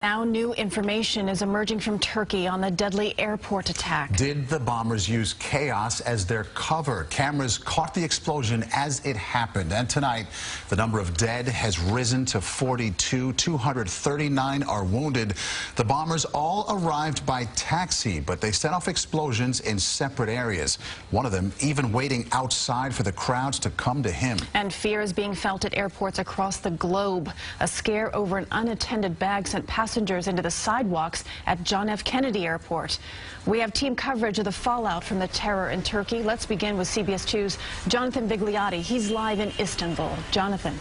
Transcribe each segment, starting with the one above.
Now new information is emerging from Turkey on the deadly airport attack. Did the bombers use chaos as their cover? Cameras caught the explosion as it happened. And tonight, the number of dead has risen to 42. 239 are wounded. The bombers all arrived by taxi, but they set off explosions in separate areas. One of them even waiting outside for the crowds to come to him. And fear is being felt at airports across the globe. A scare over an unattended bag sent passengers into the sidewalks at John F. Kennedy Airport. We have team coverage of the fallout from the terror in Turkey. Let's begin with CBS 2's Jonathan Vigliotti. He's live in Istanbul. Jonathan.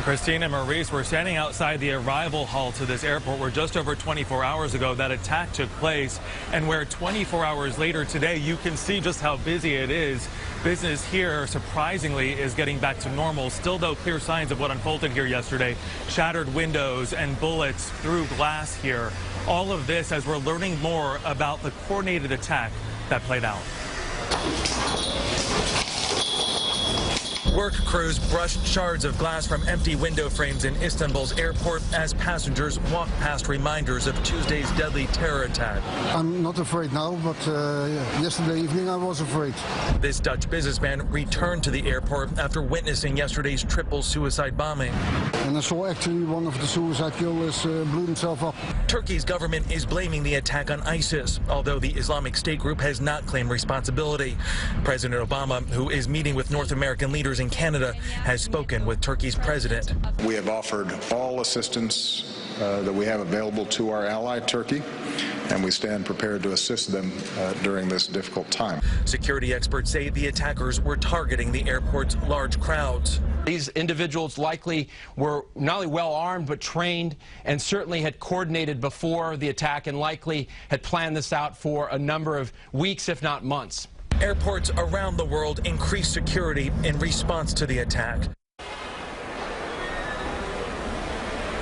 Christine and Maurice, we're standing outside the arrival hall to this airport where just over 24 hours ago that attack took place, and where 24 hours later today you can see just how busy it is. Business here, surprisingly, is getting back to normal. Still, though, clear signs of what unfolded here yesterday. Shattered windows and bullets through glass here. All of this as we're learning more about the coordinated attack that played out. Work crews brushed shards of glass from empty window frames in Istanbul's airport as passengers walked past reminders of Tuesday's deadly terror attack. I'm not afraid now, but yesterday evening I was afraid. This Dutch businessman returned to the airport after witnessing yesterday's triple suicide bombing. And I saw actually one of the suicide killers blew himself up. Turkey's government is blaming the attack on ISIS, although the Islamic State group has not claimed responsibility. President Obama, who is meeting with North American leaders in Canada, has spoken with Turkey's president. We have offered all assistance that we have available to our ally, Turkey, and we stand prepared to assist them during this difficult time. Security experts say the attackers were targeting the airport's large crowds. These individuals likely were not only well armed but trained, and certainly had coordinated before the attack, and likely had planned this out for a number of weeks, if not months. Airports around the world increased security in response to the attack.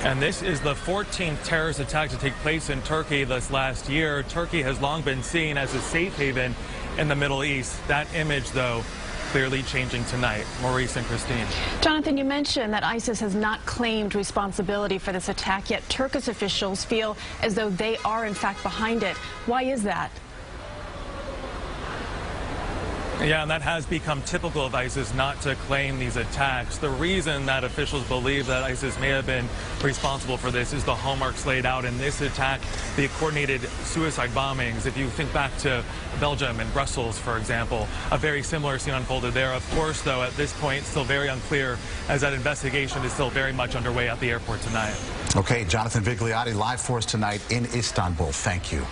And this is the 14th terrorist attack to take place in Turkey this last year. Turkey has long been seen as a safe haven in the Middle East. That image, though, clearly changing tonight. Maurice and Christine. Jonathan, you mentioned that ISIS has not claimed responsibility for this attack, yet Turkish officials feel as though they are in fact behind it. Why is that? Yeah, and that has become typical of ISIS not to claim these attacks. The reason that officials believe that ISIS may have been responsible for this is the hallmarks laid out in this attack, the coordinated suicide bombings. If you think back to Belgium and Brussels, for example, a very similar scene unfolded there. Of course, though, at this point, still very unclear, as that investigation is still very much underway at the airport tonight. Okay, Jonathan Vigliotti live for us tonight in Istanbul. Thank you.